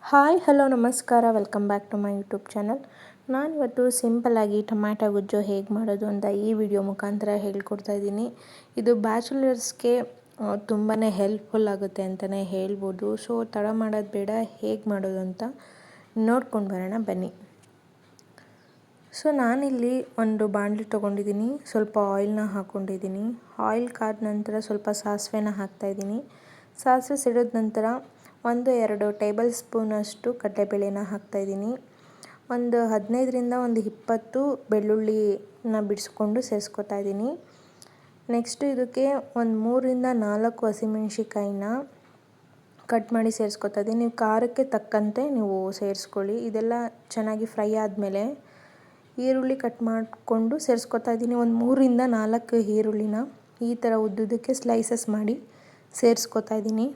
Hi hello ನಮಸ್ಕಾರ, welcome back to my YouTube channel. ನಾನಿವತ್ತು ಸಿಂಪಲ್ಲಾಗಿ ಟೊಮ್ಯಾಟೊ ಗೊಜ್ಜು ಹೇಗೆ ಮಾಡೋದು ಅಂತ ಈ ವಿಡಿಯೋ ಮುಖಾಂತರ ಹೇಳ್ಕೊಡ್ತಾ ಇದ್ದೀನಿ. ಇದು ಬ್ಯಾಚುಲರ್ಸ್ಗೆ ತುಂಬಾ ಹೆಲ್ಪ್ಫುಲ್ ಆಗುತ್ತೆ ಅಂತಲೇ ಹೇಳ್ಬೋದು. ಸೊ ತಡ ಮಾಡೋದು ಬೇಡ, ಹೇಗೆ ಮಾಡೋದು ಅಂತ ನೋಡ್ಕೊಂಡು ಬರೋಣ ಬನ್ನಿ. ಸೊ ನಾನಿಲ್ಲಿ ಒಂದು ಬಾಣಲಿ ತೊಗೊಂಡಿದ್ದೀನಿ, ಸ್ವಲ್ಪ ಆಯಿಲ್ನ ಹಾಕ್ಕೊಂಡಿದ್ದೀನಿ. ಆಯಿಲ್ ಕಾದ ನಂತರ ಸ್ವಲ್ಪ ಸಾಸಿವೆನ ಹಾಕ್ತಾಯಿದ್ದೀನಿ. ಸಾಸಿವೆ ಸಿಡಿದ ನಂತರ 1-2 ಟೇಬಲ್ ಸ್ಪೂನಷ್ಟು ಕಡಲೆಬೇಳೆನ ಹಾಕ್ತಾಯಿದ್ದೀನಿ. ಒಂದು 15ರಿಂದ 20 ಬೆಳ್ಳುಳ್ಳಿನ ಬಿಡಿಸ್ಕೊಂಡು ಸೇರಿಸ್ಕೊತಾ ಇದ್ದೀನಿ. ನೆಕ್ಸ್ಟು ಇದಕ್ಕೆ ಒಂದು 3ರಿಂದ 4 ಹಸಿಮೆಣ್ಸಿಕಾಯಿನ ಕಟ್ ಮಾಡಿ ಸೇರಿಸ್ಕೊತಾ ಇದ್ದೀನಿ. ನೀವು ಖಾರಕ್ಕೆ ತಕ್ಕಂತೆ ನೀವು ಸೇರಿಸ್ಕೊಳ್ಳಿ. ಇದೆಲ್ಲ ಚೆನ್ನಾಗಿ ಫ್ರೈ ಆದಮೇಲೆ ಈರುಳ್ಳಿ ಕಟ್ ಮಾಡಿಕೊಂಡು ಸೇರಿಸ್ಕೊತಾ ಇದ್ದೀನಿ. ಒಂದು 3ರಿಂದ 4 ಈರುಳ್ಳಿನ ಈ ಥರ ಉದ್ದುದಕ್ಕೆ ಸ್ಲೈಸಸ್ ಮಾಡಿ ಸೇರಿಸ್ಕೊತಾ ಇದ್ದೀನಿ.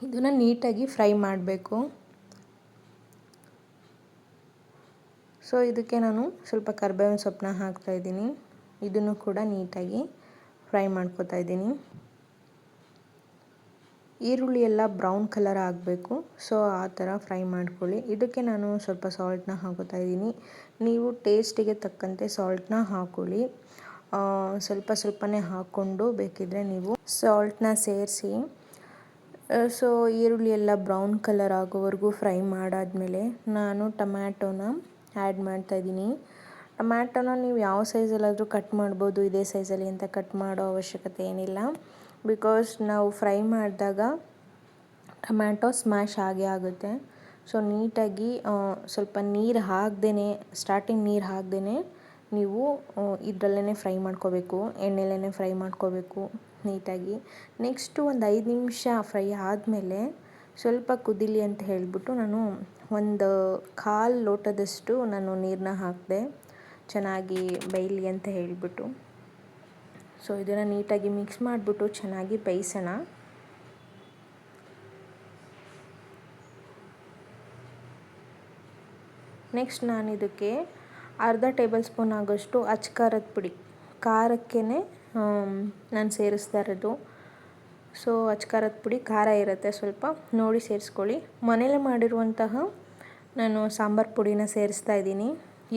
ಇದನ್ನು ನೀಟಾಗಿ ಫ್ರೈ ಮಾಡಬೇಕು. ಸೊ ಇದಕ್ಕೆ ನಾನು ಸ್ವಲ್ಪ ಕರಿಬೇವಿನ ಸೊಪ್ಪನ್ನ ಹಾಕ್ತಾಯಿದ್ದೀನಿ. ಇದನ್ನು ಕೂಡ ನೀಟಾಗಿ ಫ್ರೈ ಮಾಡ್ಕೊತಾ ಇದ್ದೀನಿ. ಈರುಳ್ಳಿ ಎಲ್ಲ ಬ್ರೌನ್ ಕಲರ್ ಆಗಬೇಕು. ಸೊ ಆ ಥರ ಫ್ರೈ ಮಾಡ್ಕೊಳ್ಳಿ. ಇದಕ್ಕೆ ನಾನು ಸ್ವಲ್ಪ ಸಾಲ್ಟ್ನ ಹಾಕೋತಾ ಇದ್ದೀನಿ. ನೀವು ಟೇಸ್ಟಿಗೆ ತಕ್ಕಂತೆ ಸಾಲ್ಟ್ನ ಹಾಕ್ಕೊಳ್ಳಿ. ಸ್ವಲ್ಪನೇ ಹಾಕ್ಕೊಂಡು ಬೇಕಿದ್ದರೆ ನೀವು ಸಾಲ್ಟ್ನ ಸೇರಿಸಿ. ಸೊ ಈರುಳ್ಳಿ ಎಲ್ಲ ಬ್ರೌನ್ ಕಲರ್ ಆಗೋವರೆಗೂ ಫ್ರೈ ಮಾಡಾದಮೇಲೆ ನಾನು ಟೊಮ್ಯಾಟೋನ ಆ್ಯಡ್ ಮಾಡ್ತಾಯಿದ್ದೀನಿ. ಟೊಮ್ಯಾಟೋನ ನೀವು ಯಾವ ಸೈಜಲ್ಲಾದರೂ ಕಟ್ ಮಾಡ್ಬೋದು. ಇದೇ ಸೈಜಲ್ಲಿ ಅಂತ ಕಟ್ ಮಾಡೋ ಅವಶ್ಯಕತೆ ಏನಿಲ್ಲ. ಬಿಕಾಸ್ ನಾವು ಫ್ರೈ ಮಾಡಿದಾಗ ಟೊಮ್ಯಾಟೊ ಸ್ಮ್ಯಾಶ್ ಆಗೇ ಆಗುತ್ತೆ. ಸೊ ನೀಟಾಗಿ ಸ್ವಲ್ಪ ನೀರು ಹಾಕ್ದೇ, ಸ್ಟಾರ್ಟಿಂಗ್ ನೀರು ಹಾಕ್ದೇ ನೀವು ಇದರಲ್ಲೇ ಫ್ರೈ ಮಾಡ್ಕೋಬೇಕು, ಎಣ್ಣೆಲೇ ಫ್ರೈ ಮಾಡ್ಕೋಬೇಕು ನೀಟಾಗಿ. ನೆಕ್ಸ್ಟು ಒಂದು 5 ನಿಮಿಷ ಫ್ರೈ ಆದಮೇಲೆ ಸ್ವಲ್ಪ ಕುದೀಲಿ ಅಂತ ಹೇಳಿಬಿಟ್ಟು ನಾನು ಒಂದು 1/4 ಲೋಟದಷ್ಟು ನಾನು ನೀರನ್ನ ಹಾಕಿದೆ, ಚೆನ್ನಾಗಿ ಬೇಯಲಿ ಅಂತ ಹೇಳಿಬಿಟ್ಟು. ಸೊ ಇದನ್ನು ನೀಟಾಗಿ ಮಿಕ್ಸ್ ಮಾಡಿಬಿಟ್ಟು ಚೆನ್ನಾಗಿ ಬೇಯಿಸೋಣ. ನೆಕ್ಸ್ಟ್ ನಾನು ಇದಕ್ಕೆ ಅರ್ಧ ಟೇಬಲ್ ಸ್ಪೂನ್ ಆಗೋಷ್ಟು ಅಚ್ಚ ಖಾರದ ಪುಡಿ, ಖಾರಕ್ಕೇ ನಾನು ಸೇರಿಸ್ತಾ ಇರೋದು. ಸೊ ಅಚ್ಚ ಖಾರದ ಪುಡಿ ಖಾರ ಇರುತ್ತೆ, ಸ್ವಲ್ಪ ನೋಡಿ ಸೇರಿಸ್ಕೊಳ್ಳಿ. ಮನೇಲೆ ಮಾಡಿರುವಂತಹ ನಾನು ಸಾಂಬಾರು ಪುಡಿನ ಸೇರಿಸ್ತಾ ಇದ್ದೀನಿ.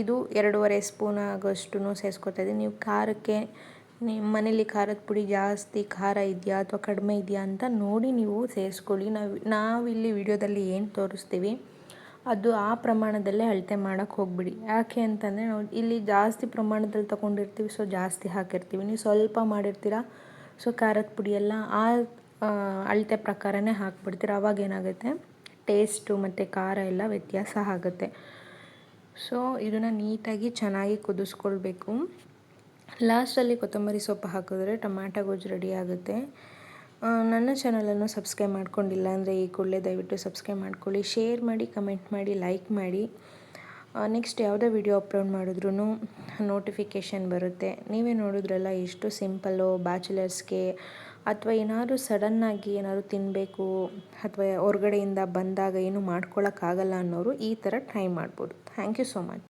ಇದು 2.5 ಸ್ಪೂನ್ ಆಗೋಷ್ಟು ಸೇರಿಸ್ಕೊತಾ ಇದ್ದೀನಿ. ನೀವು ಖಾರಕ್ಕೆ ನಿಮ್ಮ ಮನೇಲಿ ಖಾರದ ಪುಡಿ ಜಾಸ್ತಿ ಖಾರ ಇದೆಯಾ ಅಥವಾ ಕಡಿಮೆ ಇದೆಯಾ ಅಂತ ನೋಡಿ ನೀವು ಸೇರಿಸ್ಕೊಳ್ಳಿ. ನಾವಿಲ್ಲಿ ವಿಡಿಯೋದಲ್ಲಿ ಏನು ತೋರಿಸ್ತೀವಿ ಅದು ಆ ಪ್ರಮಾಣದಲ್ಲೇ ಅಳತೆ ಮಾಡೋಕ್ಕೆ ಹೋಗ್ಬಿಡಿ. ಯಾಕೆ ಅಂತಂದರೆ ನಾವು ಇಲ್ಲಿ ಜಾಸ್ತಿ ಪ್ರಮಾಣದಲ್ಲಿ ತೊಗೊಂಡಿರ್ತೀವಿ, ಸೊ ಜಾಸ್ತಿ ಹಾಕಿರ್ತೀವಿ. ನೀವು ಸ್ವಲ್ಪ ಮಾಡಿರ್ತೀರ, ಸೊ ಖಾರದ ಪುಡಿ ಎಲ್ಲ ಆ ಅಳತೆ ಪ್ರಕಾರನೇ ಹಾಕ್ಬಿಡ್ತೀರ. ಆವಾಗ ಏನಾಗುತ್ತೆ, ಟೇಸ್ಟು ಮತ್ತು ಖಾರ ಎಲ್ಲ ವ್ಯತ್ಯಾಸ ಆಗುತ್ತೆ. ಸೊ ಇದನ್ನು ನೀಟಾಗಿ ಚೆನ್ನಾಗಿ ಕುದಿಸ್ಕೊಳ್ಬೇಕು. ಲಾಸ್ಟಲ್ಲಿ ಕೊತ್ತಂಬರಿ ಸೊಪ್ಪು ಹಾಕಿದ್ರೆ ಟೊಮ್ಯಾಟೊ ಗೊಜ್ಜು ರೆಡಿ ಆಗುತ್ತೆ. ನನ್ನ ಚಾನಲನ್ನು ಸಬ್ಸ್ಕ್ರೈಬ್ ಮಾಡ್ಕೊಂಡಿಲ್ಲ ಅಂದರೆ ಈ ಕೂಡಲೇ ದಯವಿಟ್ಟು ಸಬ್ಸ್ಕ್ರೈಬ್ ಮಾಡ್ಕೊಳ್ಳಿ, ಶೇರ್ ಮಾಡಿ, ಕಮೆಂಟ್ ಮಾಡಿ, ಲೈಕ್ ಮಾಡಿ. ನೆಕ್ಸ್ಟ್ ಯಾವುದೇ ವಿಡಿಯೋ ಅಪ್ಲೋಡ್ ಮಾಡಿದ್ರೂ ನೋಟಿಫಿಕೇಷನ್ ಬರುತ್ತೆ. ನೀವೇ ನೋಡಿದ್ರಲ್ಲ ಎಷ್ಟು ಸಿಂಪಲ್ಲು. ಬ್ಯಾಚುಲರ್ಸ್ಗೆ ಅಥವಾ ಏನಾದರೂ ಸಡನ್ನಾಗಿ ಏನಾದರೂ ತಿನ್ನಬೇಕು ಅಥವಾ ಹೊರಗಡೆಯಿಂದ ಬಂದಾಗ ಏನು ಮಾಡ್ಕೊಳ್ಳೋಕ್ಕಾಗಲ್ಲ ಅನ್ನೋರು ಈ ಥರ ಟ್ರೈ ಮಾಡ್ಬೋದು. Thank you so much.